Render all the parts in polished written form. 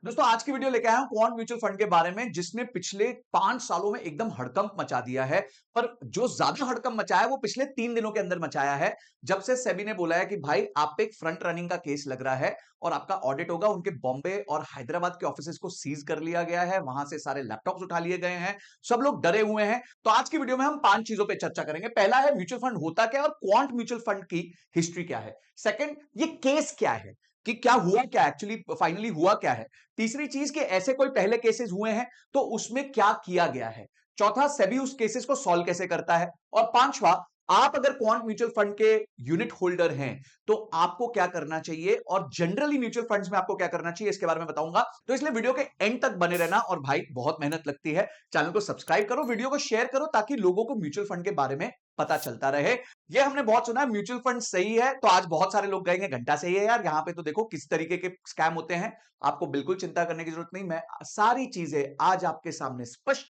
दोस्तों आज की वीडियो लेके आया हूं क्वांट म्यूचुअल फंड के बारे में जिसने पिछले 5 सालों में एकदम हड़कंप मचा दिया है। पर जो ज्यादा हड़कंप मचाया है वो पिछले 3 दिनों के अंदर मचाया है, जब से सेबी ने बोला है कि भाई आप पे एक फ्रंट रनिंग का केस लग रहा है और आपका ऑडिट होगा। उनके बॉम्बे और हैदराबाद के ऑफिसेस को सीज कर लिया गया है, वहां से सारे लैपटॉप्स उठा लिए गए हैं, सब लोग डरे हुए हैं। तो आज की वीडियो में हम 5 चीजों पर चर्चा करेंगे। पहला है म्यूचुअल फंड होता क्या है और क्वांट म्यूचुअल फंड की हिस्ट्री क्या है। सेकंड, ये केस क्या है कि क्या हुआ, क्या एक्चुअली फाइनली हुआ क्या है। तीसरी चीज कि ऐसे कोई पहले केसेस हुए हैं तो उसमें क्या किया गया है। चौथा, सेबी उस केसेस को सॉल्व कैसे करता है। और पांचवा, आप अगर क्वांट म्यूचुअल फंड के यूनिट होल्डर हैं तो आपको क्या करना चाहिए और जनरली म्यूचुअल फंड्स में आपको क्या करना चाहिए, इसके बारे में बताऊंगा। तो इसलिए वीडियो के एंड तक बने रहना। और भाई बहुत मेहनत लगती है, चैनल को सब्सक्राइब करो, वीडियो को शेयर करो ताकि लोगों को म्यूचुअल फंड के बारे में पता चलता रहे। ये हमने बहुत सुना है म्यूचुअल फंड सही है, तो आज बहुत सारे लोग कहेंगे घंटा सही है यार, यहां पे तो देखो किस तरीके के स्कैम होते हैं। आपको बिल्कुल चिंता करने की जरूरत नहीं, मैं सारी चीजें आज आपके सामने स्पष्ट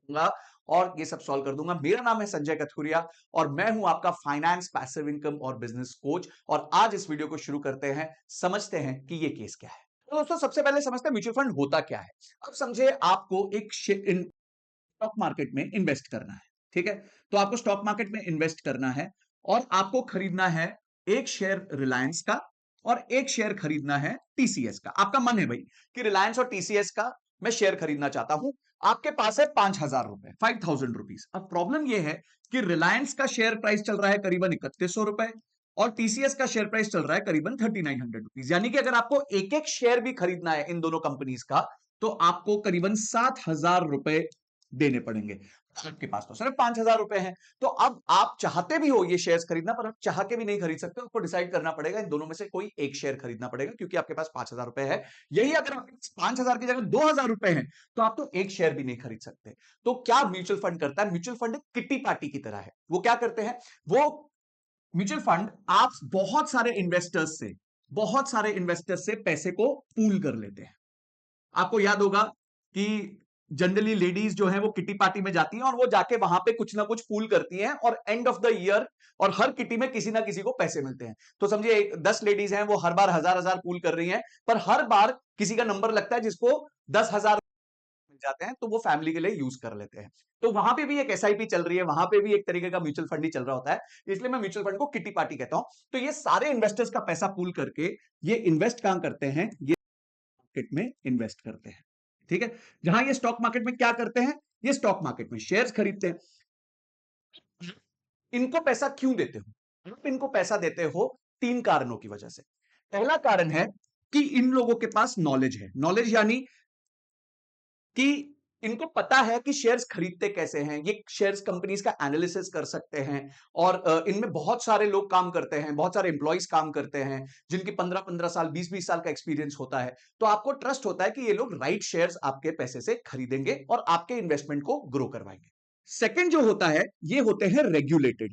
दूंगा और ये सब सॉल्व कर दूंगा। मेरा नाम है संजय कथुरिया और मैं हूं आपका फाइनेंस, पैसिव इनकम और बिजनेस कोच। और आज इस वीडियो को शुरू करते हैं, समझते हैं कि ये केस क्या है। तो दोस्तों सबसे पहले समझते हैं म्यूचुअल फंड होता क्या है। अब समझे, आपको एक स्टॉक मार्केट में इन्वेस्ट करना है, ठीक है। तो आपको स्टॉक मार्केट में इन्वेस्ट करना है और आपको खरीदना है एक शेयर रिलायंस का और एक शेयर खरीदना है टीसीएस का। आपका मन है भाई कि रिलायंस और टीसीएस का मैं शेयर खरीदना चाहता हूं। आपके पास है 5,000 रुपए, 5,000 रुपीज। अब प्रॉब्लम यह है कि रिलायंस का शेयर प्राइस चल रहा है करीबन 3100 रुपए और टीसीएस का शेयर प्राइस चल रहा है करीबन 3900 रुपीज। यानी कि अगर आपको एक एक शेयर भी खरीदना है इन दोनों कंपनीज का तो आपको करीबन 7,000 रुपए देने पड़ेंगे। आपके पास तो सिर्फ 5,000 रुपए हैं। तो अब आप चाहते भी हो ये शेयर्स खरीदना, पर आप चाह के भी नहीं खरीद सकते। आपको डिसाइड करना पड़ेगा, इन दोनों में से कोई एक शेयर खरीदना पड़ेगा क्योंकि आपके पास 5,000 रुपए है। यही अगर आपके पास 5,000 की जगह 2,000 रुपए हैं तो आप तो एक शेयर भी नहीं खरीद सकते। तो क्या म्यूचुअल फंड करता है? म्यूचुअल फंड एक किट्टी पार्टी की तरह है। वो क्या करते हैं, वो म्यूचुअल फंड आप बहुत सारे इन्वेस्टर्स से पैसे को पूल कर लेते हैं। आपको याद होगा कि जनरली लेडीज जो है वो किटी पार्टी में जाती हैं और वो जाके वहां पे कुछ ना कुछ पूल करती हैं और एंड ऑफ द ईयर और हर किटी में किसी ना किसी को पैसे मिलते हैं। तो समझिए 10 लेडीज हैं, वो हर बार हजार हजार पूल कर रही हैं, पर हर बार किसी का नंबर लगता है जिसको 10,000 मिल जाते हैं, तो वो फैमिली के लिए यूज कर लेते हैं। तो वहां पे भी एक एसआईपी चल रही है, वहां पे भी एक तरीके का म्यूचुअल फंड ही चल रहा होता है। इसलिए मैं म्यूचुअल फंड को किटी पार्टी कहता हूं। तो ये सारे इन्वेस्टर्स का पैसा पूल करके ये इन्वेस्ट कहां करते हैं, ये मार्केट में इन्वेस्ट करते हैं, ठीक है। जहां ये स्टॉक मार्केट में क्या करते हैं, ये स्टॉक मार्केट में शेयर्स खरीदते हैं। इनको पैसा क्यों देते हो? आप इनको पैसा देते हो 3 कारणों की वजह से। पहला कारण है कि इन लोगों के पास नॉलेज है। नॉलेज यानी कि इनको पता है कि शेयर्स खरीदते कैसे हैं, ये शेयर्स कंपनीज का एनालिसिस कर सकते हैं। और इनमें बहुत सारे लोग काम करते हैं, बहुत सारे एम्प्लॉइज काम करते हैं जिनकी 15-15 साल, 20-20 साल का एक्सपीरियंस होता है। तो आपको ट्रस्ट होता है कि ये लोग राइट शेयर्स आपके पैसे से खरीदेंगे और आपके इन्वेस्टमेंट को ग्रो करवाएंगे। सेकंड जो होता है, ये होते हैं रेगुलेटेड।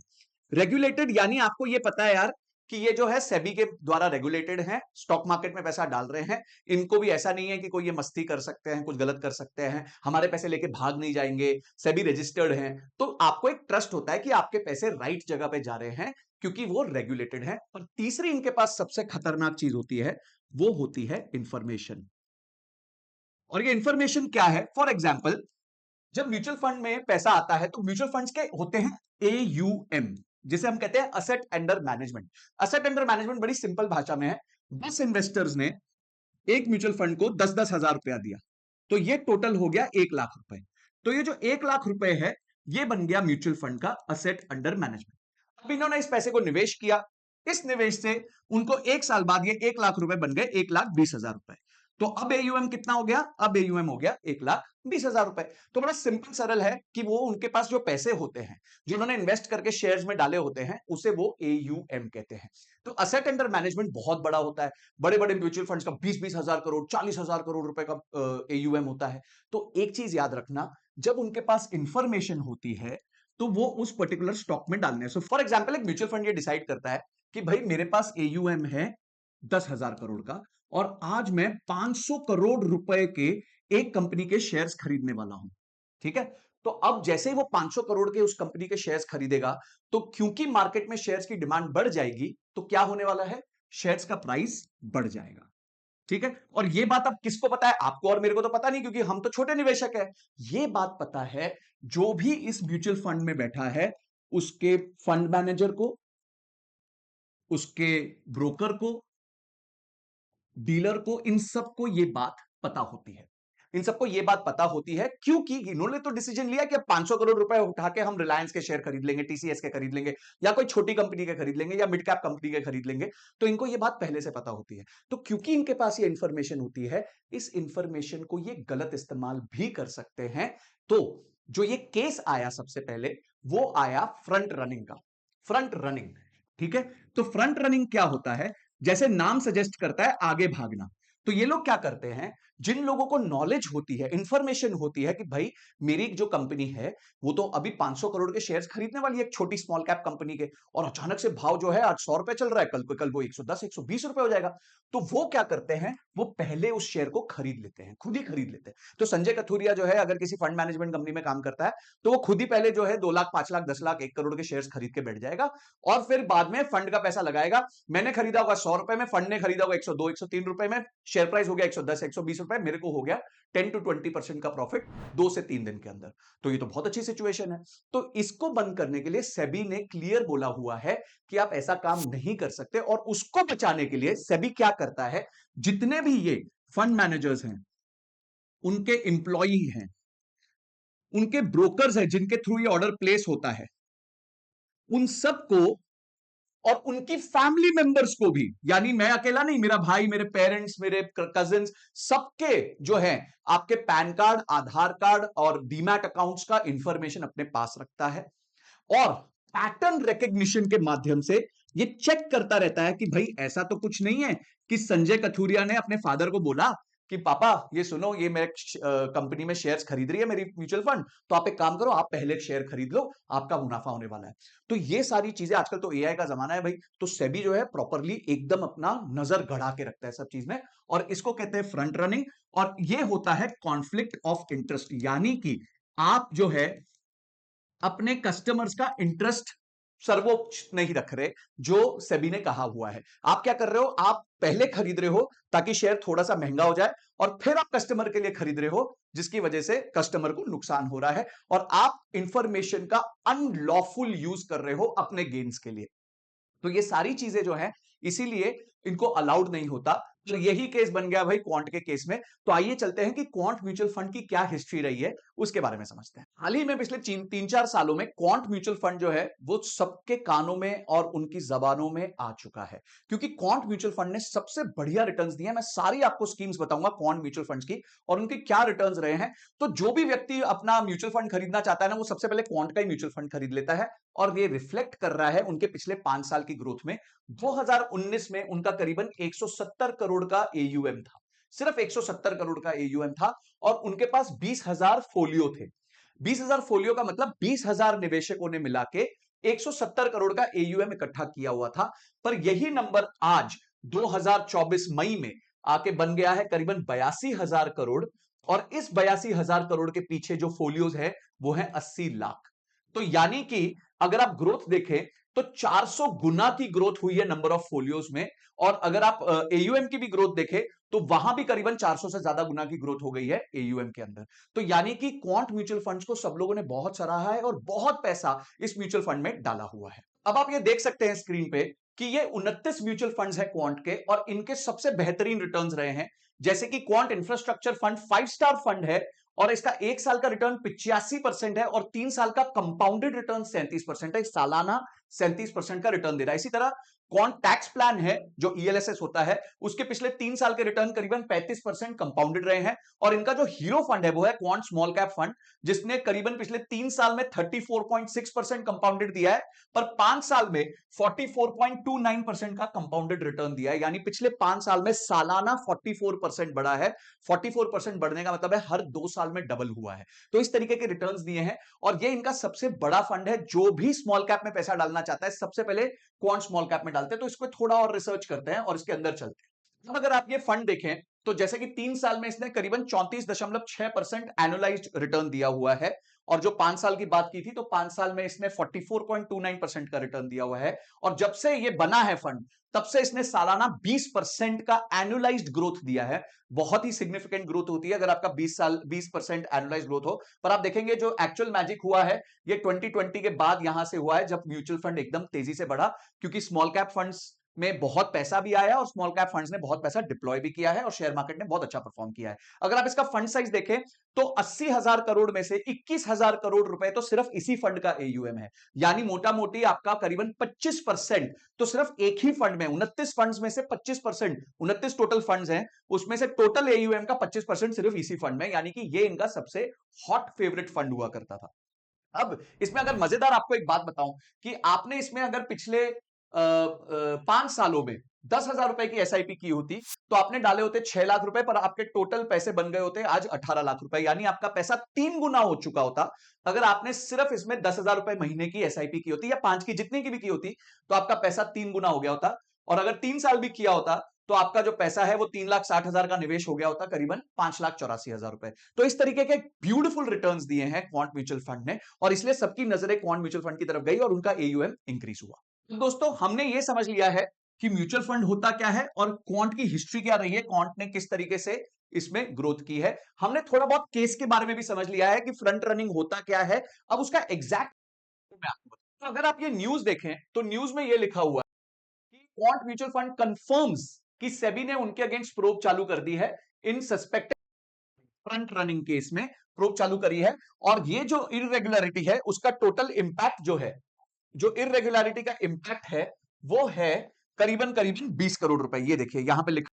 रेगुलेटेड यानी आपको ये पता है यार कि ये जो है सेबी के द्वारा रेगुलेटेड है, स्टॉक मार्केट में पैसा डाल रहे हैं। इनको भी ऐसा नहीं है कि कोई ये मस्ती कर सकते हैं, कुछ गलत कर सकते हैं, हमारे पैसे लेके भाग नहीं जाएंगे, सेबी रजिस्टर्ड हैं। तो आपको एक ट्रस्ट होता है कि आपके पैसे राइट जगह पे जा रहे हैं क्योंकि वो रेगुलेटेड है। और तीसरी इनके पास सबसे खतरनाक चीज होती है, वो होती है इंफॉर्मेशन। और ये इंफॉर्मेशन क्या है? फॉर एग्जाम्पल, जब म्यूचुअल फंड में पैसा आता है तो म्यूचुअल फंड्स के होते हैं एयूएम, जिसे हम कहते हैं asset under management. Asset under management बड़ी सिंपल भाषा में है, 10 इन्वेस्टर्स ने एक म्यूचुअल फंड को 10-10 हजार रुपया दिया, तो ये टोटल हो गया 1 लाख रुपए। तो ये जो 1 लाख रुपए है, ये बन गया म्यूचुअल फंड का असेट अंडर मैनेजमेंट। अब इन्होंने इस पैसे को निवेश किया, इस निवेश से उनको 1 साल बाद ये 1 लाख रुपए बन गए 1,20,000 रुपए। तो अब एयूएम कितना हो गया? अब एयूएम हो गया 1,20,000 रुपए। तो बड़ा सिंपल सरल है कि वो उनके पास जो पैसे होते हैं जो उन्होंने इन्वेस्ट करके शेयर्स में डाले होते हैं, उसे वो एयूएम कहते हैं। तो असेट अंडर मैनेजमेंट बहुत बड़ा होता है। बड़े बड़े म्यूचुअल फंड्स का 20-20 हजार करोड़, 40,000 करोड़ रुपए का एयूएम होता है। तो एक चीज याद रखना, जब उनके पास इंफॉर्मेशन होती है तो वो उस पर्टिकुलर स्टॉक में डालने हैं। सो फॉर एग्जाम्पल, एक म्यूचुअल फंड ये डिसाइड करता है कि भाई मेरे पास एयूएम है 10,000 करोड़ का और आज मैं 500 करोड़ रुपए के एक कंपनी के शेयर्स खरीदने वाला हूं, ठीक है। तो अब जैसे ही वो 500 करोड़ के उस कंपनी के शेयर्स खरीदेगा, तो क्योंकि मार्केट में शेयर्स की डिमांड बढ़ जाएगी, तो क्या होने वाला है? शेयर्स का प्राइस बढ़ जाएगा। ठीक है, और ये बात अब किसको पता है? आपको और मेरे को तो पता नहीं, क्योंकि हम तो छोटे निवेशक हैं। ये बात पता है जो भी इस म्यूचुअल फंड में बैठा है, उसके फंड मैनेजर को, उसके ब्रोकर को, डीलर को, इन सबको ये बात पता होती है। इन सबको ये बात पता होती है क्योंकि इन्होंने तो डिसीजन लिया कि अब 500 करोड़ रुपए उठा के हम रिलायंस के शेयर खरीद लेंगे, टीसीएस के खरीद लेंगे, या कोई छोटी कंपनी के खरीद लेंगे, या मिड कैप कंपनी के खरीद लेंगे। तो इनको ये बात पहले से पता होती है। तो क्योंकि इनके पास ये इंफॉर्मेशन होती है, इस इंफॉर्मेशन को ये गलत इस्तेमाल भी कर सकते हैं। तो जो ये केस आया सबसे पहले, वो आया फ्रंट रनिंग का। फ्रंट रनिंग, ठीक है। तो फ्रंट रनिंग क्या होता है? जैसे नाम सजेस्ट करता है, आगे भागना। तो ये लोग क्या करते हैं, जिन लोगों को नॉलेज होती है, इंफॉर्मेशन होती है कि भाई मेरी जो कंपनी है वो तो अभी 500 करोड़ के शेयर्स खरीदने वाली है, एक छोटी स्मॉल कैप कंपनी के, और अचानक से भाव जो है आज 100 रुपए चल रहा है, कल वो 110 120 रुपए हो जाएगा। तो वो क्या करते हैं, वो पहले उस शेयर को खरीद लेते हैं, खुद ही खरीद लेते हैं। तो संजय कथुरिया जो है, अगर किसी फंड मैनेजमेंट कंपनी में काम करता है, तो वो खुद ही पहले जो है 2 लाख 5 लाख 10 लाख 1 करोड़ के शेयर्स खरीद के बैठ जाएगा, और फिर बाद में फंड का पैसा लगाएगा। मैंने खरीदा होगा 100 रुपए में, फंड ने खरीदा होगा 102 103 रुपए में, शेयर प्राइस हो गया 110 120 रुपए, मेरे को हो गया 10 to 20% का प्रॉफिट 2 से 3 दिन के अंदर। तो ये तो बहुत अच्छी सिचुएशन है। तो इसको बंद करने के लिए सेबी ने क्लियर बोला हुआ है कि आप ऐसा काम नहीं कर सकते, और उसको बचाने के लिए सेबी क्या करता है, जितने भी ये फंड मैनेजर्स हैं, उनके एम्प्लॉई हैं, उनके ब्रोकर्स हैं जिनके थ्रू ये ऑर्डर प्लेस होता है, उन सबको और उनकी फैमिली मेंबर्स को भी, यानी मैं अकेला नहीं, मेरा भाई, मेरे पेरेंट्स, मेरे कजिन्स, सबके जो है आपके पैन कार्ड, आधार कार्ड और डीमैट अकाउंट्स का इंफॉर्मेशन अपने पास रखता है, और पैटर्न रिकग्निशन के माध्यम से ये चेक करता रहता है कि भाई ऐसा तो कुछ नहीं है कि संजय कथुरिया ने अपने फादर को बोला कि पापा ये सुनो, ये मेरे कंपनी में शेयर्स खरीद रही है मेरी म्यूचुअल फंड, तो आप एक काम करो, आप पहले शेयर खरीद लो, आपका मुनाफा होने वाला है। तो ये सारी चीजें, आजकल तो एआई का जमाना है भाई, तो सेबी जो है प्रॉपरली एकदम अपना नजर गड़ा के रखता है सब चीज में, और इसको कहते हैं फ्रंट रनिंग। और ये होता है कॉन्फ्लिक्ट ऑफ इंटरेस्ट, यानी कि आप जो है अपने कस्टमर्स का इंटरेस्ट सर्वोच्च नहीं रख रहे, जो सेबी ने कहा हुआ है। आप क्या कर रहे हो, आप पहले खरीद रहे हो ताकि शेयर थोड़ा सा महंगा हो जाए, और फिर आप कस्टमर के लिए खरीद रहे हो, जिसकी वजह से कस्टमर को नुकसान हो रहा है, और आप इंफॉर्मेशन का अनलॉफुल यूज कर रहे हो अपने गेन्स के लिए। तो ये सारी चीजें जो है, इसीलिए इनको अलाउड नहीं होता। तो यही केस बन गया भाई क्वांट के केस में। तो आइए चलते हैं कि क्वांट म्यूचुअल फंड की क्या हिस्ट्री रही है, उसके बारे में समझते हैं। हाल ही में पिछले 3-4 सालों में क्वांट म्यूचुअल फंड जो है वो सबके कानों में और उनकी जबानों में आ चुका है, क्योंकि क्वांट म्यूचुअल फंड ने सबसे बढ़िया रिटर्न्स दिए हैं। मैं सारी आपको स्कीम्स बताऊंगा क्वांट म्यूचुअल फंड्स की, और उनके क्या रिटर्न्स रहे हैं। तो जो भी व्यक्ति अपना म्यूचुअल फंड खरीदना चाहता है ना, वो सबसे पहले क्वांट का ही म्यूचुअल फंड खरीद लेता है, और ये रिफ्लेक्ट कर रहा है उनके पिछले 5 साल की ग्रोथ में। 2019 में उनका करीबन 170 करोड़ का एयूएम था, सिर्फ 170 करोड़ का एयूएम था, और उनके पास 20,000 फोलियो थे। 20,000 फोलियो का मतलब 20,000 निवेशकों ने मिला के 170 करोड़ का एयूएम इकट्ठा किया हुआ था। पर यही नंबर आज 2024 मई में आके बन गया है करीबन 82,000 करोड़, और इस 82,000 करोड़ के पीछे जो फोलियोज है वो है 80 लाख। तो यानी कि अगर आप ग्रोथ देखें तो 400 गुना की ग्रोथ हुई है नंबर ऑफ फोलियोज में, और अगर आप एयूएम की भी ग्रोथ देखें तो वहां भी करीबन 400 से ज्यादा गुना की ग्रोथ हो गई है एयूएम के अंदर। तो यानी कि क्वांट म्यूचुअल फंड्स को सब लोगों ने बहुत सराहा है, और बहुत पैसा इस म्यूचुअल फंड में डाला हुआ है। अब आप ये देख सकते हैं स्क्रीन पे कि ये 29 म्यूचुअल फंड्स है क्वांट के, और इनके सबसे बेहतरीन रिटर्न्स रहे हैं। जैसे कि quant infrastructure fund 5 star fund है, और इसका 1 साल का रिटर्न 85% है, और 3 साल का कंपाउंडेड रिटर्न 37% है। सालाना 37% का रिटर्न दे रहा है। इसी तरह कौन टैक्स प्लान है जो ईएलएसएस होता है, उसके पिछले 3 साल के रिटर्न करीबन 35% कंपाउंडेड रहे हैं। और इनका जो हीरो फंड है वो है क्वांट स्मॉल कैप फंड, जिसने करीबन पिछले 3 साल में 34.6% कंपाउंडेड दिया है, पर 5 साल में 44.29% का कंपाउंडेड रिटर्न दिया है। यानी पिछले 5 साल में सालाना 44% बढ़ा है। 44% बढ़ने का मतलब है हर 2 साल में डबल हुआ है। तो इस तरीके के रिटर्न्स दिए हैं, और ये इनका सबसे बड़ा फंड है। जो भी स्मॉल कैप में पैसा डालना चाहता है सबसे पहले क्वांट स्मॉल कैप में डालते हैं। तो इसको थोड़ा और रिसर्च करते हैं और इसके अंदर चलते हैं। अब अगर आप ये फंड देखें तो जैसे कि 3 साल में इसने करीबन 34.6% एनुअलाइज्ड रिटर्न दिया हुआ है, और जो 5 साल की बात की थी तो 5 साल में इसने 44.29% का रिटर्न दिया हुआ है। और जब से ये बना है फंड, तब से इसने सालाना 20% का एनुअलाइज्ड ग्रोथ दिया है। बहुत ही सिग्निफिकेंट ग्रोथ होती है अगर आपका 20% एनुअलाइज्ड ग्रोथ हो। पर आप देखेंगे जो एक्चुअल मैजिक हुआ है ये 2020 के बाद यहां से हुआ है, जब म्यूचुअल फंड एकदम तेजी से बढ़ा, क्योंकि स्मॉल कैप फंड्स में बहुत पैसा भी आया और स्मॉल कैप फंड्स ने बहुत पैसा डिप्लॉय भी किया है और शेयर मार्केट ने बहुत अच्छा परफॉर्म किया है। अगर आप इसका फंड साइज देखें तो 80,000 करोड़ में से 21,000 करोड़ रुपए तो सिर्फ इसी फंड का एयूएम है। यानी मोटा मोटी आपका करीबन 25% तो सिर्फ एक ही फंड में, 29 फंड्स में से 25%, 29 टोटल फंड्स हैं, उसमें से टोटल एयूएम का 25% सिर्फ इसी फंड में, यानी कि ये इनका सबसे हॉट फेवरेट फंड हुआ करता था। अब इसमें अगर मजेदार आपको एक बात बताऊं कि आपने इसमें अगर पिछले 5 सालों में 10,000 रुपए की एसआईपी की होती तो आपने डाले होते 6 लाख रुपए, पर आपके टोटल पैसे बन गए होते आज 18 लाख रुपए, यानी आपका पैसा 3 गुना हो चुका होता अगर आपने सिर्फ इसमें 10,000 रुपए महीने की एसआईपी की होती, या 5 की जितनी की भी की होती, तो आपका पैसा 3 गुना हो गया होता। और अगर 3 साल भी किया होता तो आपका जो पैसा है वो 3,60,000 का निवेश हो गया होता, करीबन 5,84,000 रुपए। तो इस तरीके के ब्यूटीफुल रिटर्न्स दिए हैं क्वांट म्यूचुअल फंड ने, और इसलिए सबकी नजरें क्वांट म्यूचुअल फंड की तरफ गई और उनका एयूएम इंक्रीज हुआ। तो दोस्तों हमने ये समझ लिया है कि म्यूचुअल फंड होता क्या है और क्वांट की हिस्ट्री क्या रही है, क्वांट ने किस तरीके से इसमें ग्रोथ की है। हमने थोड़ा बहुत केस के बारे में भी समझ लिया है कि फ्रंट रनिंग होता क्या है। अब उसका एग्जैक्ट मैं आपको बताऊं। तो अगर आप ये न्यूज देखें तो न्यूज में ये लिखा हुआ है कि क्वांट म्यूचुअल फंड कंफर्म्स कि सेबी ने उनके अगेंस्ट प्रोब चालू कर दी है इन सस्पेक्टेड फ्रंट रनिंग केस में, प्रोब चालू करी है। और ये जो इरेगुलरिटी है उसका टोटल इंपैक्ट जो है, जो इरेगुलरिटी का इंपैक्ट है वो है करीबन करीबन 20 करोड़ रुपए। ये देखिए यहां पे लिखा,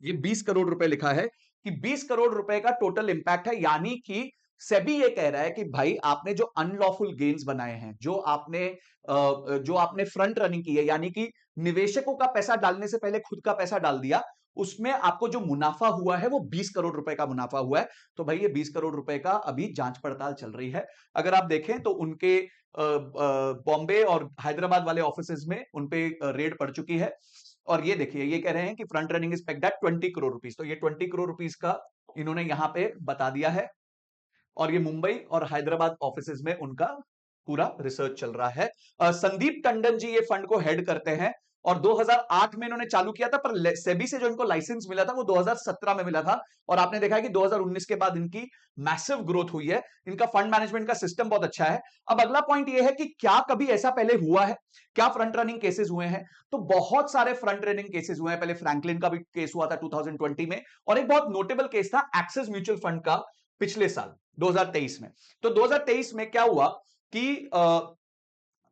ये 20 करोड़ रुपए लिखा है कि 20 करोड़ रुपए का टोटल इंपैक्ट है। यानी कि सेबी ये कह रहा है कि भाई आपने जो अनलॉफुल गेन्स बनाए हैं, जो आपने फ्रंट रनिंग की है, यानी कि निवेशकों का पैसा डालने से पहले खुद का पैसा डाल दिया, उसमें आपको जो मुनाफा हुआ है वो 20 करोड़ रुपए का मुनाफा हुआ है। तो भाई ये 20 करोड़ रुपए का अभी जांच पड़ताल चल रही है। अगर आप देखें तो उनके बॉम्बे और हैदराबाद वाले ऑफिसेज में उनपे रेड पड़ चुकी है। और ये देखिए ये कह रहे हैं कि front running is pegged at 20 crore rupees, तो ये 20 करोड़ रुपीस का इन्होंने यहां पे बता दिया है। और ये मुंबई और हैदराबाद ऑफिसेज में उनका पूरा रिसर्च चल रहा है। संदीप टंडन जी ये फंड को हेड करते हैं, और 2008 में इन्होंने चालू किया था, पर सेबी से जो इनको लाइसेंस मिला था वो 2017 में मिला था। और आपने देखा है कि 2019 के बाद इनकी मैसिव ग्रोथ हुई है। इनका फंड मैनेजमेंट का सिस्टम बहुत अच्छा है। अब अगला पॉइंट ये है कि क्या कभी ऐसा पहले हुआ है, क्या फ्रंट रनिंग केसेस हुए हैं? तो बहुत सारे फ्रंट रनिंग केसेस हुए हैं। पहले फ्रैंकलिन का भी केस हुआ था 2020 में, और एक बहुत नोटेबल केस था एक्सिस म्यूचुअल फंड का पिछले साल 2023 में। तो 2023 में क्या हुआ कि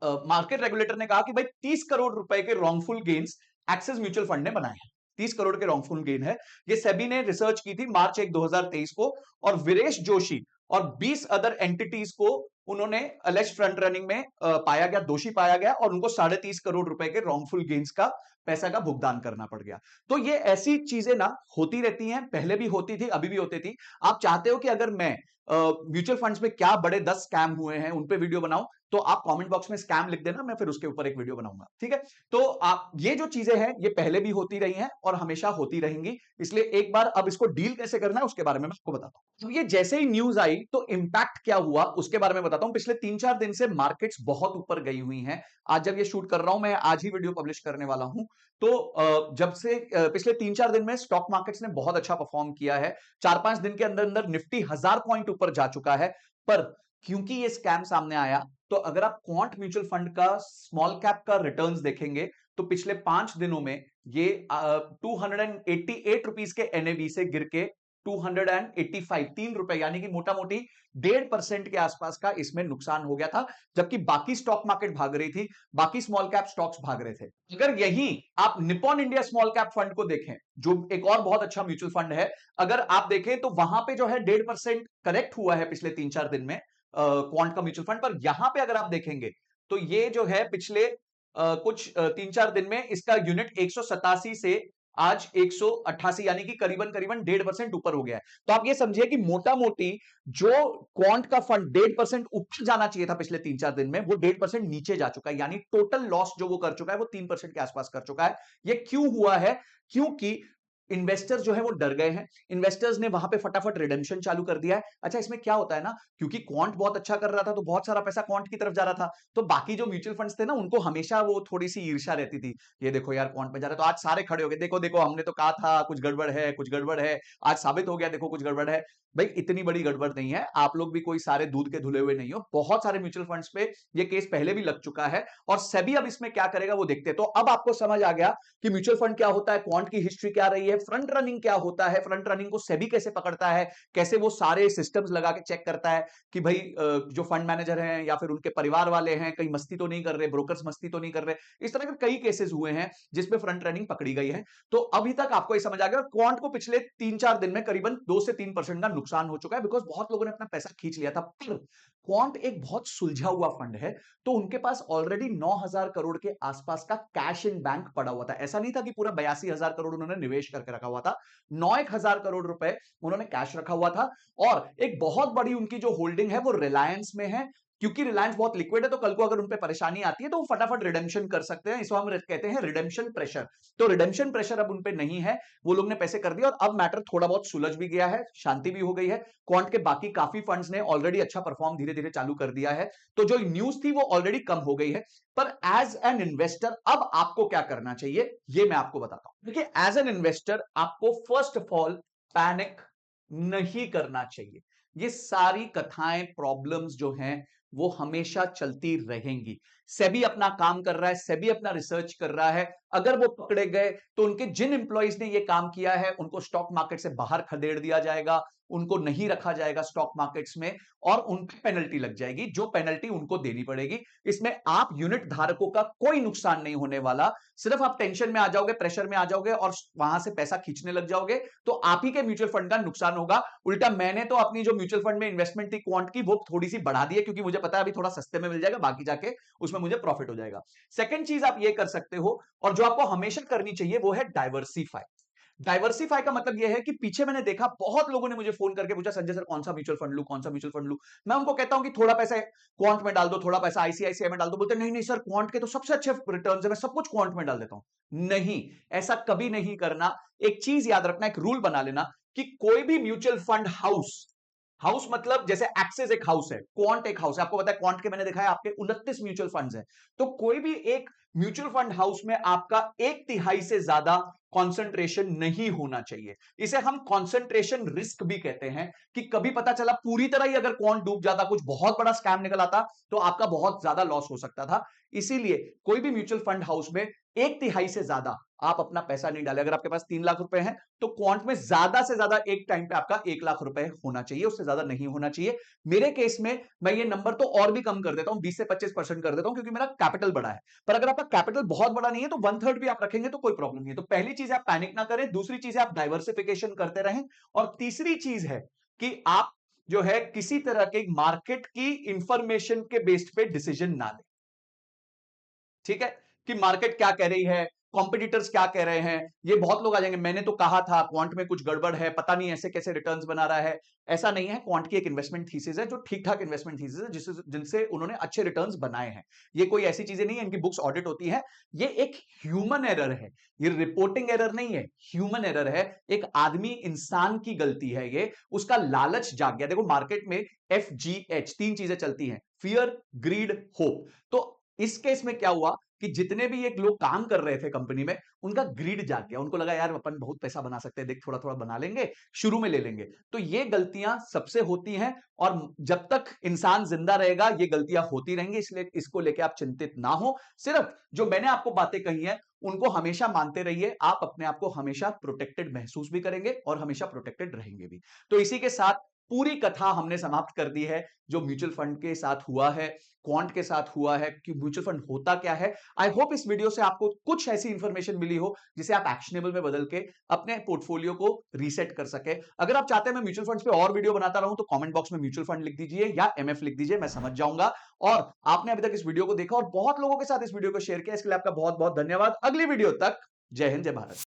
मार्केट रेगुलेटर ने कहा कि भाई 30 करोड़ रुपए के wrongful gains axis mutual fund ने बनाए हैं। 30 करोड़ के रॉन्गफुल गेन है। ये सेबी ने रिसर्च की थी मार्च 1 2023 को, और वीरेश जोशी और 20 अदर एंटिटीज को उन्होंने अलेज फ्रंट रनिंग में पाया गया, दोषी पाया गया, और उनको 30.5 करोड़ रुपए के रॉन्गफुल गेन्स का पैसा का भुगतान करना पड़ गया। तो ये ऐसी चीजें ना होती रहती हैं, पहले भी होती थी, अभी भी होती थी। आप चाहते हो कि अगर मैं म्यूचुअल फंड्स में क्या बड़े 10 स्कैम हुए हैं उन पे वीडियो बनाऊं, तो आप कमेंट बॉक्स में स्कैम लिख देना, मैं फिर उसके ऊपर एक वीडियो बनाऊंगा, ठीक है? तो आप ये जो चीजें हैं ये पहले भी होती रही हैं और हमेशा होती रहेंगी। इसलिए एक बार अब इसको डील कैसे करना है उसके बारे में मैं आपको बताता हूं। तो ये जैसे ही न्यूज आई तो इंपैक्ट क्या हुआ उसके बारे में बताता हूं। पिछले 3-4 दिन से मार्केट्स बहुत ऊपर गई हुई हैं। आज जब ये शूट कर रहा हूं, मैं आज ही वीडियो पब्लिश करने वाला हूं। तो जब से पिछले 3-4 दिन में स्टॉक मार्केट्स ने बहुत अच्छा परफॉर्म किया है। 4-5 दिन के अंदर अंदर निफ्टी 1000 पॉइंट ऊपर जा चुका है। पर क्योंकि ये स्कैम सामने आया, तो अगर आप क्वांट म्यूचुअल फंड का स्मॉल कैप का रिटर्न्स देखेंगे तो पिछले 5 दिनों में ये 288 रुपीस के एनएवी से गिर के 285, 3 रुपए, यानी कि मोटा मोटी 1.5% के आसपास का इसमें नुकसान हो गया था। जबकि बाकी स्टॉक मार्केट भाग रही थी, बाकी स्मॉल कैप स्टॉक्स भाग रहे थे। अगर यही आप Nippon India small cap fund को देखें, जो एक और बहुत अच्छा म्यूचुअल फंड है, अगर आप देखें तो वहां पे जो है 1.5% करेक्ट हुआ है पिछले 3-4 दिन में क्वांट का म्यूचुअल फंड। पर यहां पे अगर आप देखेंगे तो ये जो है पिछले कुछ 3-4 दिन में इसका यूनिट 187 से आज 188, यानी कि करीबन करीबन 1.5% ऊपर हो गया है। तो आप ये समझिए कि मोटा मोटी जो क्वांट का फंड 1.5% ऊपर जाना चाहिए था पिछले 3-4 दिन में, वो 1.5% नीचे जा चुका है। यानी टोटल लॉस जो वो कर चुका है वो 3% के आसपास कर चुका है। ये क्यों हुआ है? क्योंकि इन्वेस्टर्स जो है वो डर गए हैं, इन्वेस्टर्स ने वहां पे फटाफट रिडेम्पशन चालू कर दिया है। अच्छा, इसमें क्या होता है ना, क्योंकि क्वांट बहुत अच्छा कर रहा था तो बहुत सारा पैसा क्वांट की तरफ जा रहा था, तो बाकी जो म्यूचुअल फंड्स थे ना उनको हमेशा वो थोड़ी सी ईर्ष्या रहती थी, ये देखो यार क्वांट में जा रहा है, तो आज सारे खड़े हो गए, देखो देखो हमने तो कहा था कुछ गड़बड़ है, कुछ गड़बड़ है, आज साबित हो गया, देखो कुछ गड़बड़ है। भाई इतनी बड़ी गड़बड़ नहीं है, आप लोग भी कोई सारे दूध के धुले हुए नहीं हो, बहुत सारे म्यूचुअल फंड्स पे ये केस पहले भी लग चुका है, और सेबी अब इसमें क्या करेगा वो देखते हैं। तो अब आपको समझ आ गया कि म्यूचुअल फंड क्या होता है, क्वांट की हिस्ट्री क्या रही है, फ्रंट रनिंग क्या होता है, फ्रंट रनिंग को सेबी कैसे पकड़ता है, कैसे वो सारे सिस्टम्स लगा के चेक करता है कि भाई जो फंड मैनेजर हैं या फिर उनके परिवार वाले हैं कहीं मस्ती तो नहीं कर रहे, ब्रोकर्स मस्ती तो नहीं कर रहे। इस तरह के कई केसेस हुए हैं जिसमें फ्रंट रनिंग पकड़ी गई है। तो अभी तक आपको ये समझ आ गया, क्वांट को पिछले 3-4 दिन में करीबन 2 से 3% का नुकसान हो चुका है, बिकॉज बहुत लोगों ने अपना पैसा खींच लिया था। पर क्वांट एक बहुत सुलझा हुआ फंड है, तो उनके पास ऑलरेडी 9,000 करोड़ के आसपास का कैश इन बैंक पड़ा हुआ था। ऐसा नहीं था कि पूरा 82,000 करोड़ उन्होंने निवेश करके रखा हुआ था, 9,000 करोड़ रुपए उन्होंने कैश रखा हुआ था। और एक बहुत बड़ी उनकी जो होल्डिंग है वो रिलायंस में है, क्योंकि रिलायंस बहुत लिक्विड है, तो कल को अगर उन पे परेशानी आती है तो वो फटाफट रिडेम्पशन कर सकते हैं, इसको हम कहते हैं रिडेम्पशन प्रेशर। तो रिडेम्पशन प्रेशर अब उन पे नहीं है, वो लोग ने पैसे कर दिया और अब मैटर थोड़ा बहुत सुलझ भी गया है, शांति भी हो गई है। क्वांट के बाकी काफी फंड्स ने ऑलरेडी अच्छा परफॉर्म धीरे धीरे चालू कर दिया है, तो जो न्यूज थी वो ऑलरेडी कम हो गई है। पर एज एन इन्वेस्टर अब आपको क्या करना चाहिए ये मैं आपको बताता हूं। देखिए, एज एन इन्वेस्टर आपको फर्स्ट ऑफ ऑल पैनिक नहीं करना चाहिए। ये सारी कथाएं, प्रॉब्लम्स जो हैं वो हमेशा चलती रहेंगी। सेबी अपना काम कर रहा है, सेबी अपना रिसर्च कर रहा है। अगर वो पकड़े गए तो उनके जिन एम्प्लॉइज ने ये काम किया है उनको स्टॉक मार्केट से बाहर खदेड़ दिया जाएगा, उनको नहीं रखा जाएगा स्टॉक मार्केट्स में, और उन पे पेनल्टी लग जाएगी, जो पेनल्टी उनको देनी पड़ेगी। इसमें आप यूनिट धारकों का कोई नुकसान नहीं होने वाला, सिर्फ आप टेंशन में आ जाओगे, प्रेशर में आ जाओगे और वहां से पैसा खींचने लग जाओगे, तो आप ही के म्यूचुअल फंड का नुकसान होगा। उल्टा मैंने तो अपनी जो म्यूचुअल फंड में इन्वेस्टमेंट थी क्वांट की, वो थोड़ी सी बढ़ा दी है, क्योंकि मुझे पता है अभी थोड़ा सस्ते में मिल जाएगा, बाकी जाके उसमें मुझे प्रॉफिट हो जाएगा। सेकंड चीज आप ये कर सकते हो, और जो आपको हमेशा करनी चाहिए, वो है डाइवर्सिफाई। डाइवर्सिफाई का मतलब यह है कि पीछे मैंने देखा बहुत लोगों ने मुझे फोन करके पूछा, संजय सर कौन सा म्यूचुअल फंड लूं, कौन सा म्यूचुअल फंड लूं। मैं उनको कहता हूं कि थोड़ा पैसा क्वांट में डाल दो, थोड़ा पैसा आईसीआईसीआई में डाल दो। बोलते नहीं नहीं सर, क्वांट के तो सबसे अच्छे रिटर्न है, मैं सब कुछ क्वांट में डाल देता हूं। नहीं, ऐसा कभी नहीं करना। एक चीज याद रखना, एक रूल बना लेना कि कोई भी म्यूचुअल फंड हाउस, हाउस मतलब जैसे एक्सिस एक हाउस है, क्वांट एक हाउस है, आपको पता है क्वांट के मैंने देखा है आपके 29 म्यूचुअल फंड्स हैं, तो कोई भी एक म्यूचुअल फंड हाउस में आपका 1/3 से ज्यादा कंसंट्रेशन नहीं होना चाहिए। इसे हम कंसंट्रेशन रिस्क भी कहते हैं, कि कभी पता चला पूरी तरह ही अगर क्वांट डूब जाता, कुछ बहुत बड़ा स्कैम निकल आता, तो आपका बहुत ज्यादा लॉस हो सकता था। इसीलिए कोई भी म्यूचुअल फंड हाउस में 1/3 से ज्यादा आप अपना पैसा नहीं डालें। अगर आपके पास 3 लाख रुपए हैं तो क्वांट में ज्यादा से ज्यादा एक टाइम पे आपका 1 लाख रुपए होना चाहिए, उससे ज्यादा नहीं होना चाहिए। मेरे केस में मैं ये नंबर तो और भी कम कर देता हूं, 20 से 25% कर देता हूं, क्योंकि मेरा कैपिटल बड़ा है। पर अगर आपका कैपिटल बहुत बड़ा नहीं है तो 1/3 भी आप रखेंगे तो कोई प्रॉब्लम नहीं है। तो पहली चीज है आप पैनिक ना करें, दूसरी चीज है आप डाइवर्सिफिकेशन करते रहें, और तीसरी चीज है कि आप जो है किसी तरह के मार्केट की इंफॉर्मेशन के बेस्ड पे डिसीजन ना लें। ठीक है, कि मार्केट क्या कह रही है, कॉम्पिटिटर्स क्या कह रहे हैं, ये बहुत लोग आ जाएंगे, मैंने तो कहा था क्वांट में कुछ गड़बड़ है, पता नहीं ऐसे कैसे रिटर्न्स बना रहा है। ऐसा नहीं है, क्वांट की एक इन्वेस्टमेंट थीसिस है जो ठीक ठाक इन्वेस्टमेंट थीसिस है, जिनसे उन्होंने अच्छे रिटर्न्स बनाए हैं। ये कोई ऐसी चीजें नहीं है, इनकी बुक्स ऑडिट होती है। ये एक ह्यूमन एरर है, ये रिपोर्टिंग एरर नहीं है, ह्यूमन एरर है। एक आदमी, इंसान की गलती है ये, उसका लालच जाग गया। देखो मार्केट में FGH 3 चीजें चलती हैं, फियर, ग्रीड, होप। तो इस केस में क्या हुआ कि जितने भी एक लोग काम कर रहे थे कंपनी में, उनका ग्रीड जाग गया, उनको लगा यार अपन बहुत पैसा बना सकते हैं, देख थोड़ा थोड़ा बना लेंगे, शुरू में ले लेंगे। तो ये गलतियां सबसे होती हैं, और जब तक इंसान जिंदा रहेगा ये गलतियां होती रहेंगी, इसलिए इसको लेके आप चिंतित ना हो। सिर्फ जो मैंने आपको बातें कही हैं उनको हमेशा मानते रहिए, आप अपने आप को हमेशा प्रोटेक्टेड महसूस भी करेंगे और हमेशा प्रोटेक्टेड रहेंगे भी। तो इसी के साथ पूरी कथा हमने समाप्त कर दी है, जो म्यूचुअल फंड के साथ हुआ है, क्वांट के साथ हुआ है, कि म्यूचुअल फंड होता क्या है। आई होप इस वीडियो से आपको कुछ ऐसी इंफॉर्मेशन मिली हो जिसे आप एक्शनेबल में बदल के अपने पोर्टफोलियो को रीसेट कर सके। अगर आप चाहते हैं मैं म्यूचुअल फंड्स पे और वीडियो बनाता रहूं तो कमेंट बॉक्स में म्यूचुअल फंड लिख दीजिए या MF लिख दीजिए, मैं समझ जाऊंगा। और आपने अभी तक इस वीडियो को देखा और बहुत लोगों के साथ इस वीडियो को शेयर किया, इसके लिए आपका बहुत बहुत धन्यवाद। अगली वीडियो तक जय हिंद, जय भारत।